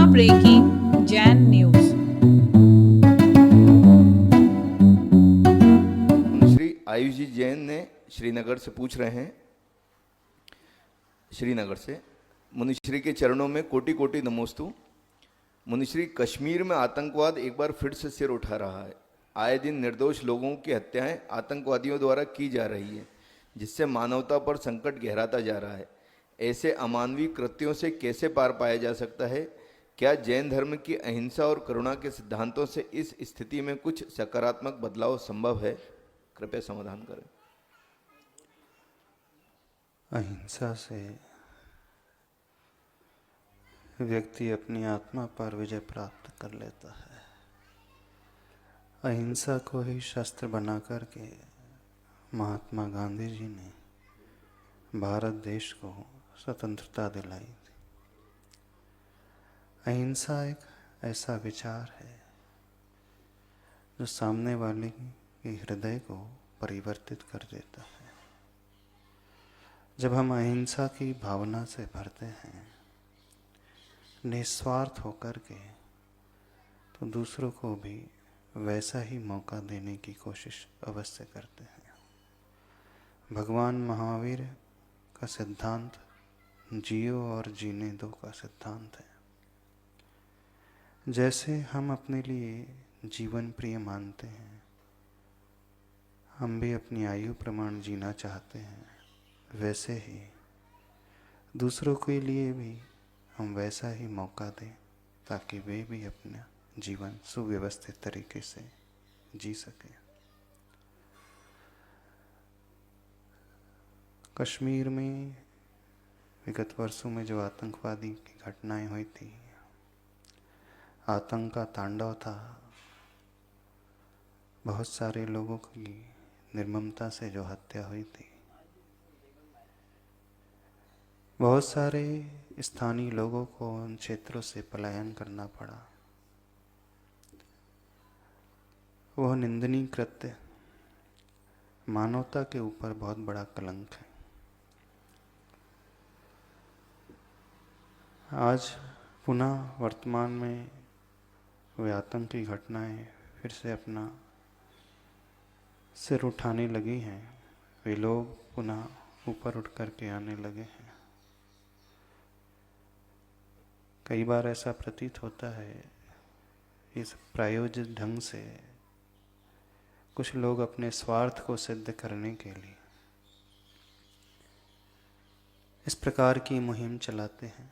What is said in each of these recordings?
Breaking Jain news. Shri Ayush ji Jain ने श्रीनगर से पूछ रहे हैं, श्रीनगर से। मुनिश्री के चरणों में कोटि कोटि नमोस्तु। मुनिश्री, कश्मीर में आतंकवाद एक बार फिर से सिर उठा रहा है। आए दिन निर्दोष लोगों की हत्याएं आतंकवादियों द्वारा की जा रही है, जिससे मानवता पर संकट गहराता जा रहा है। ऐसे अमानवीय कृत्यों से कैसे पार पाया जा सकता है? क्या जैन धर्म की अहिंसा और करुणा के सिद्धांतों से इस स्थिति में कुछ सकारात्मक बदलाव संभव है? कृपया समाधान करें। अहिंसा से व्यक्ति अपनी आत्मा पर विजय प्राप्त कर लेता है। अहिंसा को ही शस्त्र बना करके महात्मा गांधी जी ने भारत देश को स्वतंत्रता दिलाई थी। अहिंसा एक ऐसा विचार है जो सामने वाले के हृदय को परिवर्तित कर देता है। जब हम अहिंसा की भावना से भरते हैं, निस्वार्थ होकर के, तो दूसरों को भी वैसा ही मौका देने की कोशिश अवश्य करते हैं। भगवान महावीर का सिद्धांत जियो और जीने दो का सिद्धांत है। जैसे हम अपने लिए जीवन प्रिय मानते हैं, हम भी अपनी आयु प्रमाण जीना चाहते हैं, वैसे ही दूसरों के लिए भी हम वैसा ही मौका दें ताकि वे भी अपना जीवन सुव्यवस्थित तरीके से जी सकें। कश्मीर में विगत वर्षों में जो आतंकवादी की घटनाएं हुई थी, आतंक का तांडव था। बहुत सारे लोगों की निर्ममता से जो हत्या हुई थी, बहुत सारे स्थानीय लोगों को उन क्षेत्रों से पलायन करना पड़ा। वह निंदनीय कृत्य मानवता के ऊपर बहुत बड़ा कलंक है। आज पुनः वर्तमान में वे आतंकी घटनाएं फिर से अपना सिर उठाने लगी हैं। वे लोग पुनः ऊपर उठ कर के आने लगे हैं। कई बार ऐसा प्रतीत होता है, इस प्रायोजित ढंग से कुछ लोग अपने स्वार्थ को सिद्ध करने के लिए इस प्रकार की मुहिम चलाते हैं।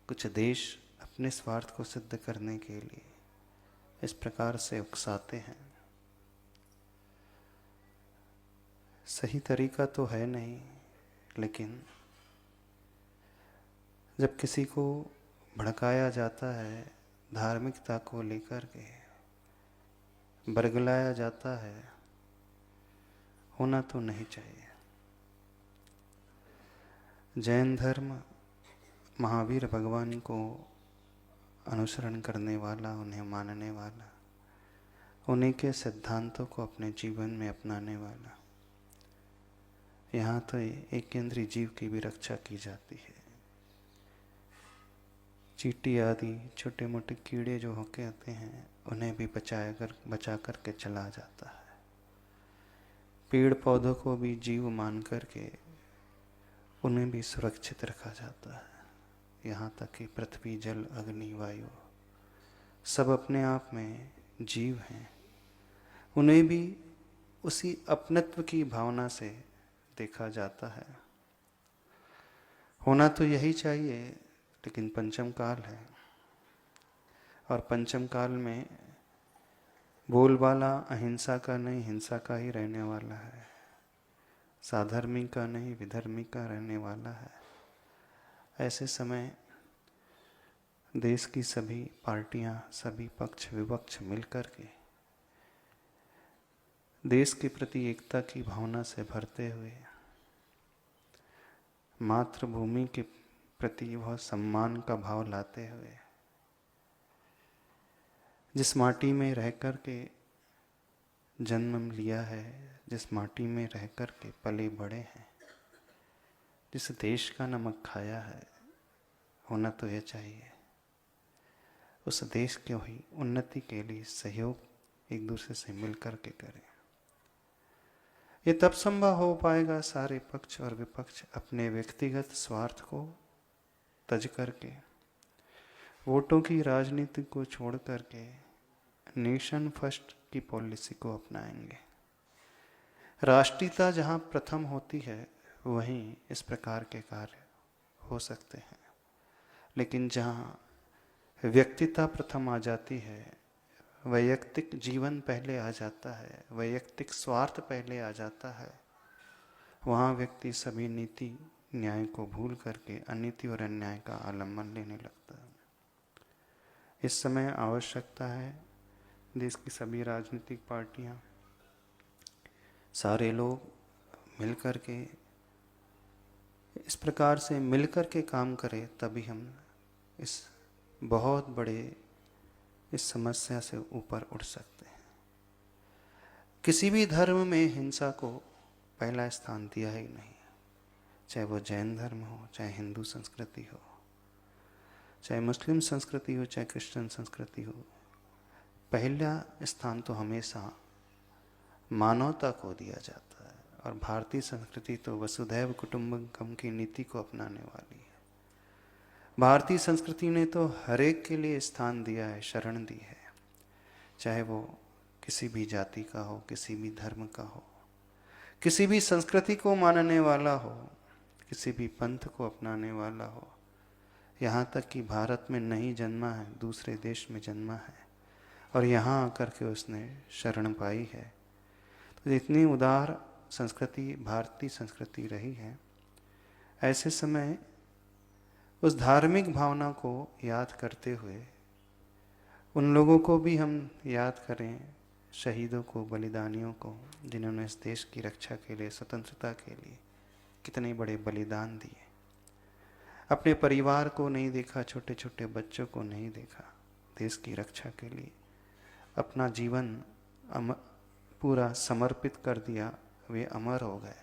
कुछ देश अपने स्वार्थ को सिद्ध करने के लिए इस प्रकार से उकसाते हैं। सही तरीका तो है नहीं, लेकिन जब किसी को भड़काया जाता है, धार्मिकता को लेकर के बरगलाया जाता है, होना तो नहीं चाहिए। जैन धर्म महावीर भगवान को अनुसरण करने वाला, उन्हें मानने वाला, उन्हीं के सिद्धांतों को अपने जीवन में अपनाने वाला। यहाँ तो एक केंद्रीय जीव की भी रक्षा की जाती है। चींटी आदि छोटे मोटे कीड़े जो होके आते हैं, उन्हें भी बचा करके चला जाता है। पेड़ पौधों को भी जीव मान करके उन्हें भी सुरक्षित रखा जाता है। यहाँ तक कि पृथ्वी, जल, अग्नि, वायु सब अपने आप में जीव हैं। उन्हें भी उसी अपनत्व की भावना से देखा जाता है। होना तो यही चाहिए, लेकिन पंचम काल है, और पंचम काल में बोलबाला अहिंसा का नहीं, हिंसा का ही रहने वाला है। साधर्मी का नहीं, विधर्मी का रहने वाला है। ऐसे समय देश की सभी पार्टियां, सभी पक्ष विपक्ष मिलकर के देश के प्रति एकता की भावना से भरते हुए, मातृभूमि के प्रति बहुत सम्मान का भाव लाते हुए, जिस माटी में रह कर के जन्म लिया है, जिस माटी में रह कर के पले बड़े हैं, जिस देश का नमक खाया है, होना तो यह चाहिए उस देश की ही उन्नति के लिए सहयोग एक दूसरे से मिल कर के करें। ये तब संभव हो पाएगा सारे पक्ष और विपक्ष अपने व्यक्तिगत स्वार्थ को तज करके, वोटों की राजनीति को छोड़ करके नेशन फर्स्ट की पॉलिसी को अपनाएंगे। राष्ट्रीयता जहाँ प्रथम होती है वहीं इस प्रकार के कार्य हो सकते हैं, लेकिन जहाँ व्यक्तिता प्रथम आ जाती है, वैयक्तिक जीवन पहले आ जाता है, वैयक्तिक स्वार्थ पहले आ जाता है, वहाँ व्यक्ति सभी नीति न्याय को भूल करके अनीति और अन्याय का आलम्बन लेने लगता है। इस समय आवश्यकता है देश की सभी राजनीतिक पार्टियां, सारे लोग मिलकर के इस प्रकार से मिलकर के काम करें, तभी हम इस बहुत बड़े इस समस्या से ऊपर उठ सकते हैं। किसी भी धर्म में हिंसा को पहला स्थान दिया ही नहीं, चाहे वो जैन धर्म हो, चाहे हिंदू संस्कृति हो, चाहे मुस्लिम संस्कृति हो, चाहे क्रिश्चियन संस्कृति हो। पहला स्थान तो हमेशा मानवता को दिया जाता है, और भारतीय संस्कृति तो वसुधैव कुटुंबकम की नीति को अपनाने वाली है। भारतीय संस्कृति ने तो हर एक के लिए स्थान दिया है, शरण दी है, चाहे वो किसी भी जाति का हो, किसी भी धर्म का हो, किसी भी संस्कृति को मानने वाला हो, किसी भी पंथ को अपनाने वाला हो। यहाँ तक कि भारत में नहीं जन्मा है, दूसरे देश में जन्मा है और यहाँ आकर के उसने शरण पाई है। तो इतनी उदार संस्कृति भारतीय संस्कृति रही है। ऐसे समय उस धार्मिक भावना को याद करते हुए उन लोगों को भी हम याद करें, शहीदों को, बलिदानियों को, जिन्होंने इस देश की रक्षा के लिए, स्वतंत्रता के लिए कितने बड़े बलिदान दिए। अपने परिवार को नहीं देखा, छोटे छोटे बच्चों को नहीं देखा, देश की रक्षा के लिए अपना जीवन पूरा समर्पित कर दिया, वे अमर हो गए।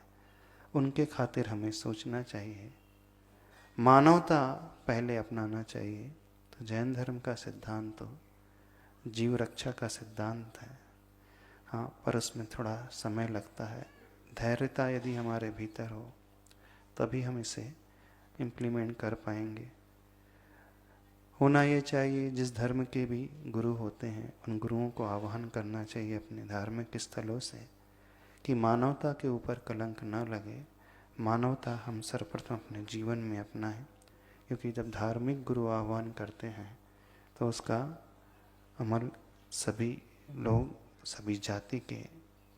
उनके खातिर हमें सोचना चाहिए, मानवता पहले अपनाना चाहिए। तो जैन धर्म का सिद्धांत तो जीव रक्षा का सिद्धांत है, हाँ, पर उसमें थोड़ा समय लगता है। धैर्यता यदि हमारे भीतर हो तभी हम इसे इम्प्लीमेंट कर पाएंगे। होना ये चाहिए, जिस धर्म के भी गुरु होते हैं उन गुरुओं को आह्वान करना चाहिए अपने धार्मिक स्थलों से कि मानवता के ऊपर कलंक न लगे, मानवता हम सर्वप्रथम अपने जीवन में अपनाएं। क्योंकि जब धार्मिक गुरु आह्वान करते हैं तो उसका अमल सभी लोग, सभी जाति के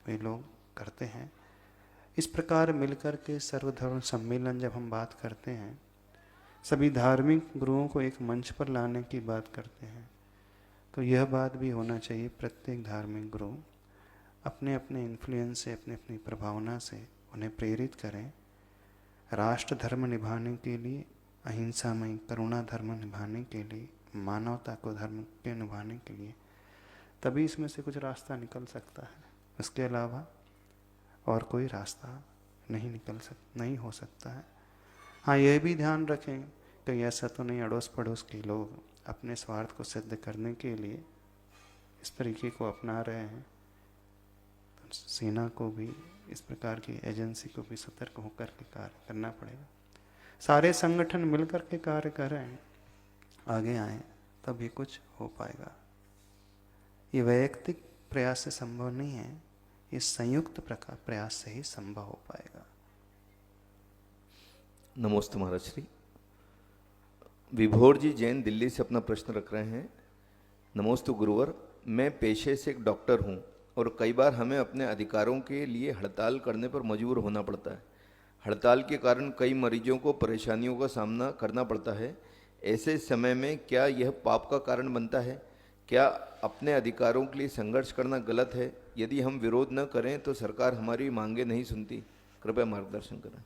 वे लोग करते हैं। इस प्रकार मिलकर के सर्वधर्म सम्मेलन जब हम बात करते हैं, सभी धार्मिक गुरुओं को एक मंच पर लाने की बात करते हैं, तो यह बात भी होना चाहिए प्रत्येक धार्मिक गुरु अपने अपने इन्फ्लुएंस से, अपने अपनी प्रभावना से उन्हें प्रेरित करें राष्ट्र धर्म निभाने के लिए, अहिंसामय करुणा धर्म निभाने के लिए, मानवता को धर्म के निभाने के लिए। तभी इसमें से कुछ रास्ता निकल सकता है, उसके अलावा और कोई रास्ता नहीं हो सकता है। हाँ, यह भी ध्यान रखें कि ऐसा तो नहीं अड़ोस पड़ोस के लोग अपने स्वार्थ को सिद्ध करने के लिए इस तरीके को अपना रहे हैं। तो सेना को भी, इस प्रकार की एजेंसी को भी सतर्क होकर के कार्य करना पड़ेगा। सारे संगठन मिलकर के कार्य करें, आगे आए, तभी कुछ हो पाएगा। ये वैयक्तिक प्रयास से संभव नहीं है, ये संयुक्त प्रयास से ही संभव हो पाएगा। नमोस्तु महाराज श्री। विभोर जी जैन दिल्ली से अपना प्रश्न रख रहे हैं। नमोस्तु गुरुवर, मैं पेशे से एक डॉक्टर हूं और कई बार हमें अपने अधिकारों के लिए हड़ताल करने पर मजबूर होना पड़ता है। हड़ताल के कारण कई मरीजों को परेशानियों का सामना करना पड़ता है। ऐसे समय में क्या यह पाप का कारण बनता है? क्या अपने अधिकारों के लिए संघर्ष करना गलत है? यदि हम विरोध न करें तो सरकार हमारी मांगे नहीं सुनती। कृपया मार्गदर्शन करें।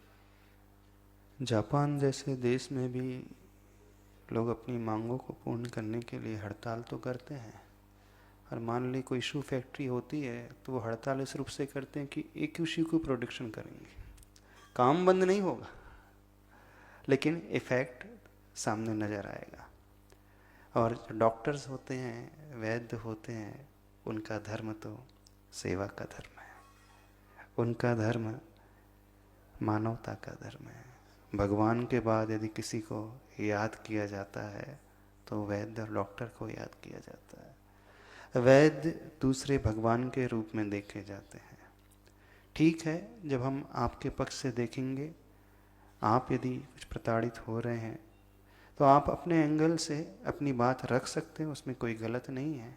जापान जैसे देश में भी लोग अपनी मांगों को पूर्ण करने के लिए हड़ताल तो करते हैं। और मान ली कोई शू फैक्ट्री होती है तो वो हड़ताल इस रूप से करते हैं कि एक ही शू को प्रोडक्शन करेंगे, काम बंद नहीं होगा लेकिन इफेक्ट सामने नजर आएगा। और जो डॉक्टर्स होते हैं, वैद्य होते हैं, उनका धर्म तो सेवा का धर्म है, उनका धर्म मानवता का धर्म है। भगवान के बाद यदि किसी को याद किया जाता है तो वैद्य और डॉक्टर को याद किया जाता है। वैद्य दूसरे भगवान के रूप में देखे जाते हैं। ठीक है, जब हम आपके पक्ष से देखेंगे, आप यदि कुछ प्रताड़ित हो रहे हैं तो आप अपने एंगल से अपनी बात रख सकते हैं, उसमें कोई गलत नहीं है।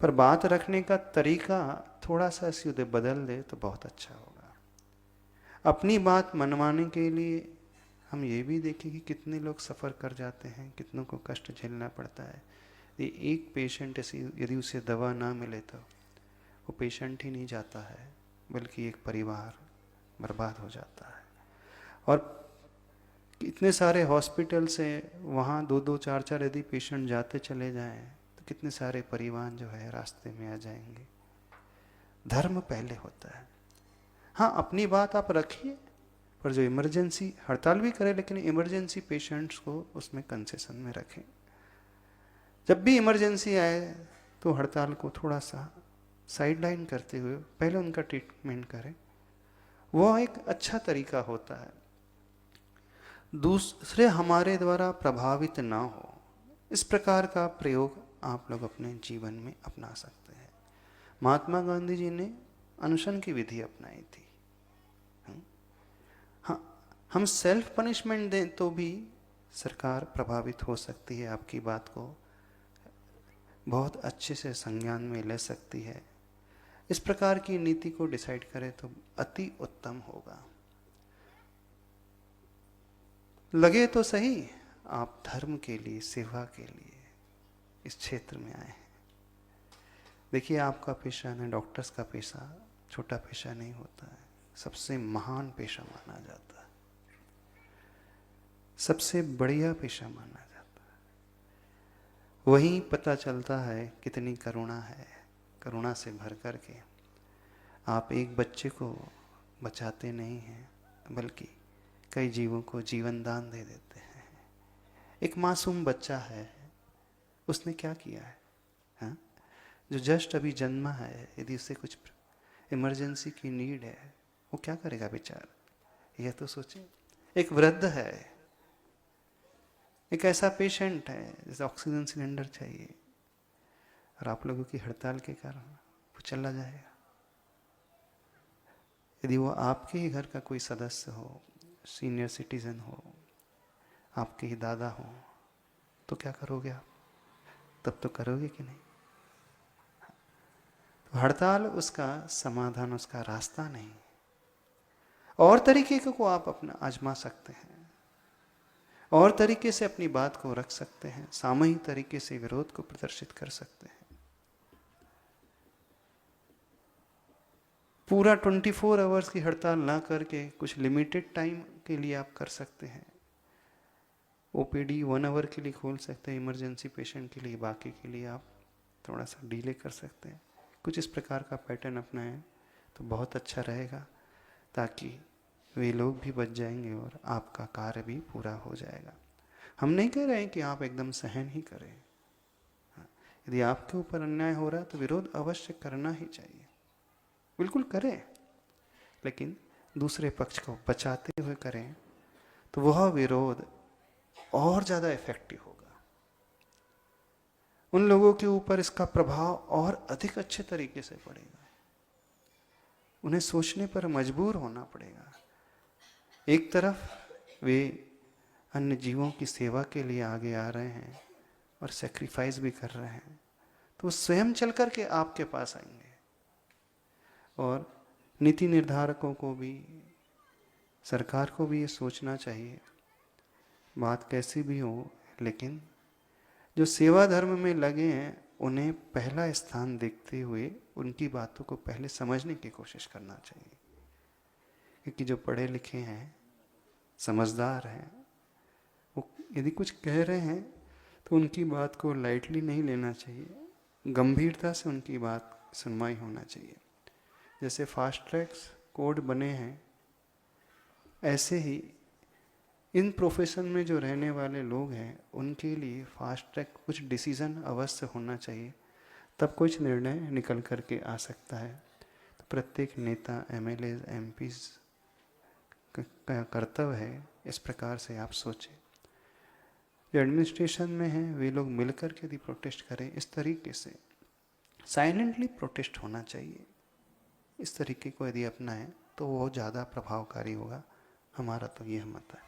पर बात रखने का तरीका थोड़ा सा सीधे बदल दे तो बहुत अच्छा होगा। अपनी बात मनवाने के लिए हम ये भी देखें कि कितने लोग सफ़र कर जाते हैं, कितनों को कष्ट झेलना पड़ता है। यदि एक पेशेंट ऐसी यदि उसे दवा ना मिले तो वो पेशेंट ही नहीं जाता है, बल्कि एक परिवार बर्बाद हो जाता है। और इतने सारे हॉस्पिटल से वहाँ 2-2, 4-4 यदि पेशेंट जाते चले जाएं तो कितने सारे परिवार जो है रास्ते में आ जाएंगे। धर्म पहले होता है। हाँ, अपनी बात आप रखिए, पर जो इमरजेंसी, हड़ताल भी करें लेकिन इमरजेंसी पेशेंट्स को उसमें कंसेशन में रखें। जब भी इमरजेंसी आए तो हड़ताल को थोड़ा सा साइडलाइन करते हुए पहले उनका ट्रीटमेंट करें, वो एक अच्छा तरीका होता है। दूसरे हमारे द्वारा प्रभावित ना हो, इस प्रकार का प्रयोग आप लोग अपने जीवन में अपना सकते हैं। महात्मा गांधी जी ने अनशन की विधि अपनाई थी। हाँ, हम सेल्फ पनिशमेंट दें तो भी सरकार प्रभावित हो सकती है, आपकी बात को बहुत अच्छे से संज्ञान में ले सकती है। इस प्रकार की नीति को डिसाइड करें तो अति उत्तम होगा। लगे तो सही आप धर्म के लिए, सेवा के लिए इस क्षेत्र में आए हैं। देखिए, आपका पेशा ना, डॉक्टर्स का पेशा छोटा पेशा नहीं होता है, सबसे महान पेशा माना जाता है, सबसे बढ़िया पेशा माना जाता है। वहीं पता चलता है कितनी करुणा है। करुणा से भर कर के आप एक बच्चे को बचाते नहीं हैं, बल्कि कई जीवों को जीवन दान दे देते हैं। एक मासूम बच्चा है, उसने क्या किया है? हाँ? जो जस्ट अभी जन्मा है, यदि उसे कुछ इमरजेंसी की नीड है, वो क्या करेगा बेचारा? यह तो सोचे। एक वृद्ध है, एक ऐसा पेशेंट है जिसे ऑक्सीजन सिलेंडर चाहिए, और आप लोगों की हड़ताल के कारण वो चला जाएगा। यदि वो आपके ही घर का कोई सदस्य हो, सीनियर सिटीजन हो, आपके ही दादा हो, तो क्या करोगे आप? तब तो करोगे कि नहीं? तो हड़ताल उसका समाधान, उसका रास्ता नहीं। और तरीके को आप अपना आजमा सकते हैं, और तरीके से अपनी बात को रख सकते हैं, सामूहिक तरीके से विरोध को प्रदर्शित कर सकते हैं। पूरा 24 आवर्स की हड़ताल ना करके कुछ लिमिटेड टाइम के लिए आप कर सकते हैं। ओपीडी 1 आवर के लिए खोल सकते हैं इमरजेंसी पेशेंट के लिए, बाकी के लिए आप थोड़ा सा डिले कर सकते हैं। कुछ इस प्रकार का पैटर्न अपनाएं तो बहुत अच्छा रहेगा, ताकि वे लोग भी बच जाएंगे और आपका कार्य भी पूरा हो जाएगा। हम नहीं कह रहे हैं कि आप एकदम सहन ही करें। यदि आपके ऊपर अन्याय हो रहा है तो विरोध अवश्य करना ही चाहिए, बिल्कुल करें, लेकिन दूसरे पक्ष को बचाते हुए करें तो वह विरोध और ज़्यादा इफेक्टिव होगा। उन लोगों के ऊपर इसका प्रभाव और अधिक अच्छे तरीके से पड़ेगा। उन्हें सोचने पर मजबूर होना पड़ेगा। एक तरफ वे अन्य जीवों की सेवा के लिए आगे आ रहे हैं और सेक्रीफाइस भी कर रहे हैं, तो स्वयं चल कर के आपके पास आएंगे। और नीति निर्धारकों को भी, सरकार को भी ये सोचना चाहिए, बात कैसी भी हो, लेकिन जो सेवा धर्म में लगे हैं उन्हें पहला स्थान देखते हुए उनकी बातों को पहले समझने की कोशिश करना चाहिए। क्योंकि जो पढ़े लिखे हैं, समझदार हैं, वो यदि कुछ कह रहे हैं तो उनकी बात को लाइटली नहीं लेना चाहिए, गंभीरता से उनकी बात सुनवाई होना चाहिए। जैसे फास्ट ट्रैक्स कोर्ट बने हैं, ऐसे ही इन प्रोफेशन में जो रहने वाले लोग हैं उनके लिए फास्ट ट्रैक कुछ डिसीज़न अवश्य होना चाहिए, तब कुछ निर्णय निकल करके आ सकता है। तो प्रत्येक नेता, एमएलए, एमपीज का कर्तव्य है इस प्रकार से आप सोचें। जो एडमिनिस्ट्रेशन में हैं वे लोग मिलकर के यदि प्रोटेस्ट करें, इस तरीके से साइलेंटली प्रोटेस्ट होना चाहिए, इस तरीके को यदि अपनाएं तो वो ज़्यादा प्रभावकारी होगा। हमारा तो यह मत है।